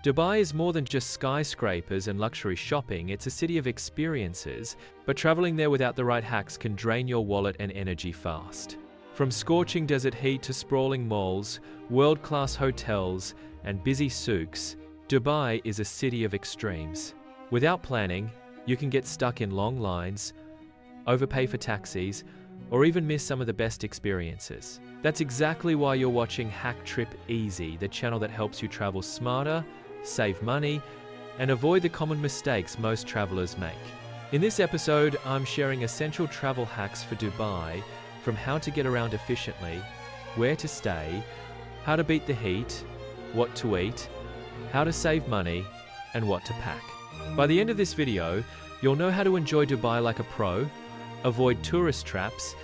Dubai is more than just skyscrapers and luxury shopping. It's a city of experiences, but traveling there without the right hacks can drain your wallet and energy fast. From scorching desert heat to sprawling malls, world-class hotels, and busy souks, Dubai is a city of extremes. Without planning, you can get stuck in long lines, overpay for taxis, or even miss some of the best experiences. That's exactly why you're watching Hack Trip Easy, the channel that helps you travel smarter, save money, and avoid the common mistakes most travelers make. In this episode, I'm sharing essential travel hacks for Dubai, from how to get around efficiently, where to stay, how to beat the heat, what to eat, how to save money, and what to pack. By the end of this video, you'll know how to enjoy Dubai like a pro, avoid tourist traps,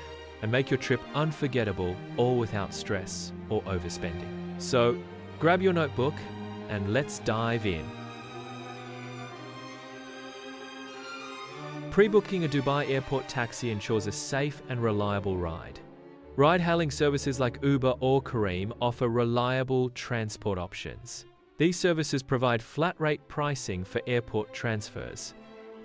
and make your trip unforgettable, all without stress or overspending. So, grab your notebook and let's dive in. Pre-booking a Dubai airport taxi ensures a safe and reliable ride. Ride-hailing services like Uber or Careem offer reliable transport options. These services provide flat-rate pricing for airport transfers.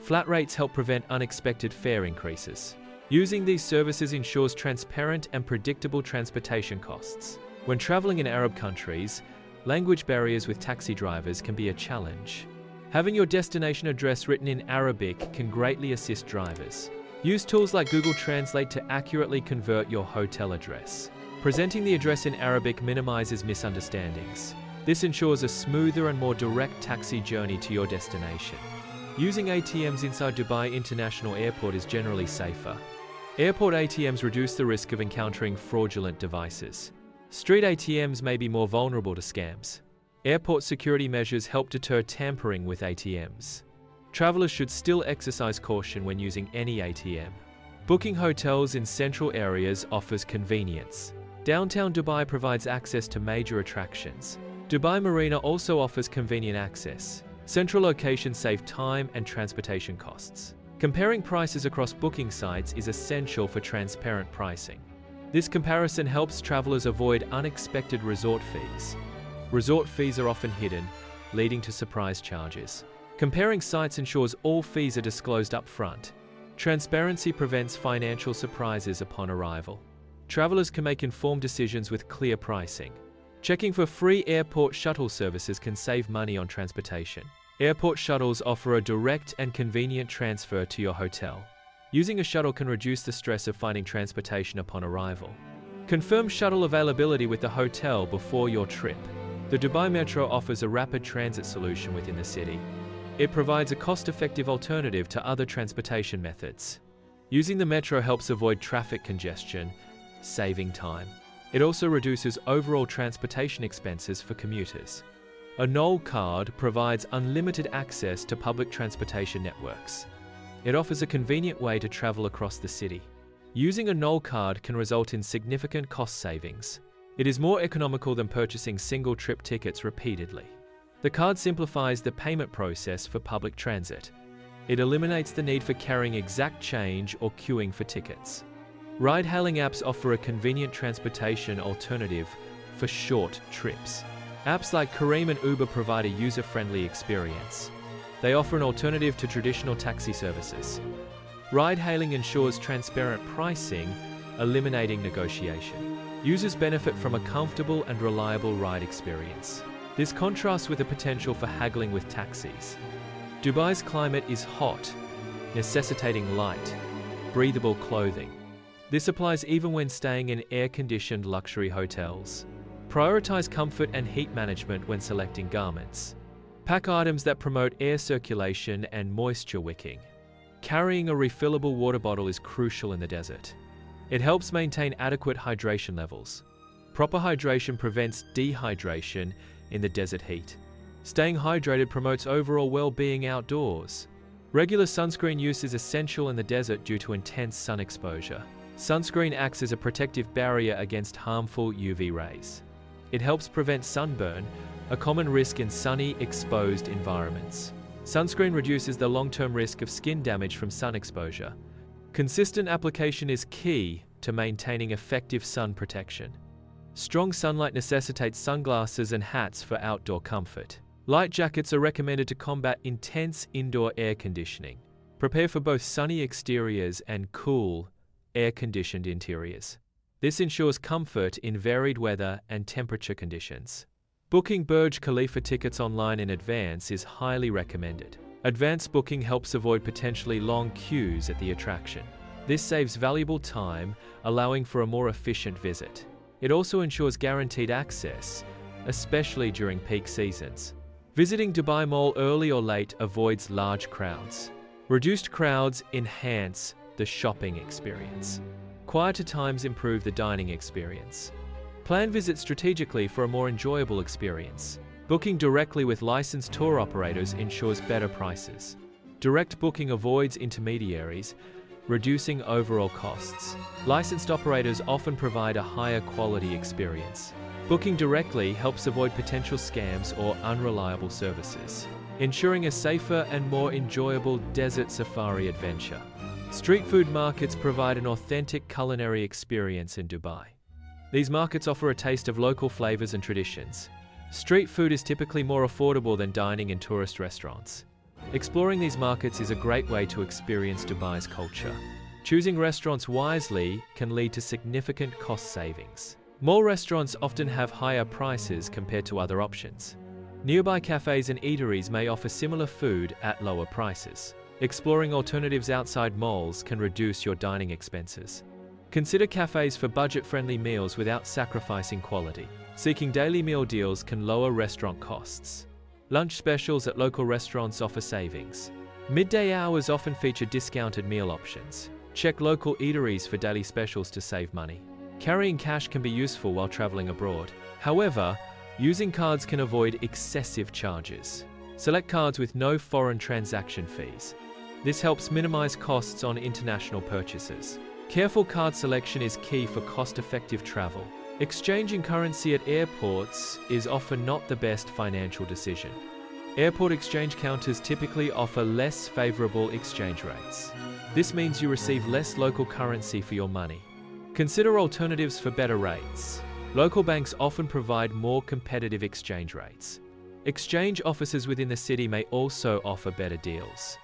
Flat rates help prevent unexpected fare increases. Using these services ensures transparent and predictable transportation costs. When traveling in Arab countries, language barriers with taxi drivers can be a challenge. Having your destination address written in Arabic can greatly assist drivers. Use tools like Google Translate to accurately convert your hotel address. Presenting the address in Arabic minimizes misunderstandings. This ensures a smoother and more direct taxi journey to your destination. Using ATMs inside Dubai International Airport is generally safer. Airport ATMs reduce the risk of encountering fraudulent devices. Street ATMs may be more vulnerable to scams. Airport security measures help deter tampering with ATMs. Travelers should still exercise caution when using any ATM. Booking hotels in central areas offers convenience. Downtown Dubai provides access to major attractions. Dubai Marina also offers convenient access. Central locations save time and transportation costs. Comparing prices across booking sites is essential for transparent pricing. This comparison helps travelers avoid unexpected resort fees. Resort fees are often hidden, leading to surprise charges. Comparing sites ensures all fees are disclosed up front. Transparency prevents financial surprises upon arrival. Travelers can make informed decisions with clear pricing. Checking for free airport shuttle services can save money on transportation. Airport shuttles offer a direct and convenient transfer to your hotel. Using a shuttle can reduce the stress of finding transportation upon arrival. Confirm shuttle availability with the hotel before your trip. The Dubai Metro offers a rapid transit solution within the city. It provides a cost-effective alternative to other transportation methods. Using the metro helps avoid traffic congestion, saving time. It also reduces overall transportation expenses for commuters. A Knoll card provides unlimited access to public transportation networks. It offers a convenient way to travel across the city. Using a Knoll card can result in significant cost savings. It is more economical than purchasing single-trip tickets repeatedly. The card simplifies the payment process for public transit. It eliminates the need for carrying exact change or queuing for tickets. Ride-hailing apps offer a convenient transportation alternative for short trips. Apps like Careem and Uber provide a user-friendly experience. They offer an alternative to traditional taxi services. Ride-hailing ensures transparent pricing, eliminating negotiation. Users benefit from a comfortable and reliable ride experience. This contrasts with the potential for haggling with taxis. Dubai's climate is hot, necessitating light, breathable clothing. This applies even when staying in air-conditioned luxury hotels. Prioritize comfort and heat management when selecting garments. Pack items that promote air circulation and moisture wicking. Carrying a refillable water bottle is crucial in the desert. It helps maintain adequate hydration levels. Proper hydration prevents dehydration in the desert heat. Staying hydrated promotes overall well-being outdoors. Regular sunscreen use is essential in the desert due to intense sun exposure. Sunscreen acts as a protective barrier against harmful UV rays. It helps prevent sunburn, a common risk in sunny, exposed environments. Sunscreen reduces the long-term risk of skin damage from sun exposure. Consistent application is key to maintaining effective sun protection. Strong sunlight necessitates sunglasses and hats for outdoor comfort. Light jackets are recommended to combat intense indoor air conditioning. Prepare for both sunny exteriors and cool, air-conditioned interiors. This ensures comfort in varied weather and temperature conditions. Booking Burj Khalifa tickets online in advance is highly recommended. Advanced booking helps avoid potentially long queues at the attraction. This saves valuable time, allowing for a more efficient visit. It also ensures guaranteed access, especially during peak seasons. Visiting Dubai Mall early or late avoids large crowds. Reduced crowds enhance the shopping experience. Quieter times improve the dining experience. Plan visits strategically for a more enjoyable experience. Booking directly with licensed tour operators ensures better prices. Direct booking avoids intermediaries, reducing overall costs. Licensed operators often provide a higher quality experience. Booking directly helps avoid potential scams or unreliable services, ensuring a safer and more enjoyable desert safari adventure. Street food markets provide an authentic culinary experience in Dubai. These markets offer a taste of local flavors and traditions. Street food is typically more affordable than dining in tourist restaurants. Exploring these markets is a great way to experience Dubai's culture. Choosing restaurants wisely can lead to significant cost savings. Mall restaurants often have higher prices compared to other options. Nearby cafes and eateries may offer similar food at lower prices. Exploring alternatives outside malls can reduce your dining expenses. Consider cafes for budget-friendly meals without sacrificing quality. Seeking daily meal deals can lower restaurant costs. Lunch specials at local restaurants offer savings. Midday hours often feature discounted meal options. Check local eateries for daily specials to save money. Carrying cash can be useful while traveling abroad. However, using cards can avoid excessive charges. Select cards with no foreign transaction fees. This helps minimize costs on international purchases. Careful card selection is key for cost-effective travel. Exchanging currency at airports is often not the best financial decision. Airport exchange counters typically offer less favorable exchange rates. This means you receive less local currency for your money. Consider alternatives for better rates. Local banks often provide more competitive exchange rates. Exchange offices within the city may also offer better deals.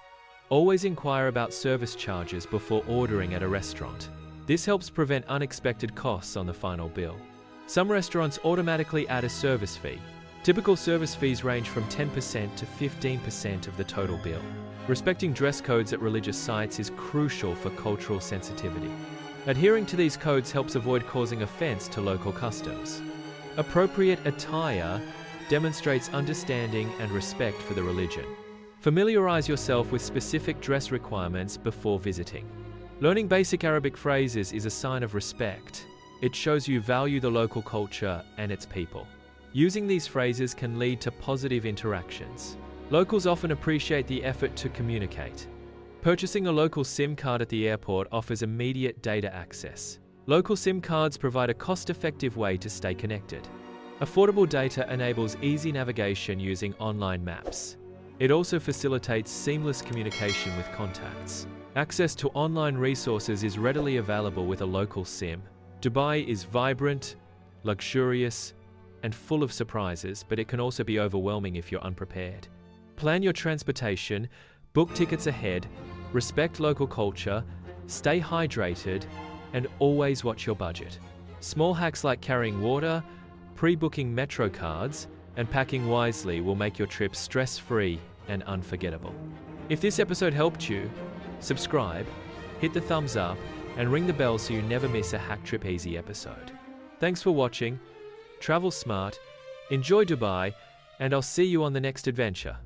Always inquire about service charges before ordering at a restaurant. This helps prevent unexpected costs on the final bill. Some restaurants automatically add a service fee. Typical service fees range from 10% to 15% of the total bill. Respecting dress codes at religious sites is crucial for cultural sensitivity. Adhering to these codes helps avoid causing offense to local customs. Appropriate attire demonstrates understanding and respect for the religion. Familiarize yourself with specific dress requirements before visiting. Learning basic Arabic phrases is a sign of respect. It shows you value the local culture and its people. Using these phrases can lead to positive interactions. Locals often appreciate the effort to communicate. Purchasing a local SIM card at the airport offers immediate data access. Local SIM cards provide a cost-effective way to stay connected. Affordable data enables easy navigation using online maps. It also facilitates seamless communication with contacts. Access to online resources is readily available with a local SIM. Dubai is vibrant, luxurious, and full of surprises, but it can also be overwhelming if you're unprepared. Plan your transportation, book tickets ahead, respect local culture, stay hydrated, and always watch your budget. Small hacks like carrying water, pre-booking metro cards, and packing wisely will make your trip stress-free and unforgettable. If this episode helped you, subscribe, hit the thumbs up, and ring the bell so you never miss a Hack Trip Easy episode. Thanks for watching, travel smart, enjoy Dubai, and I'll see you on the next adventure.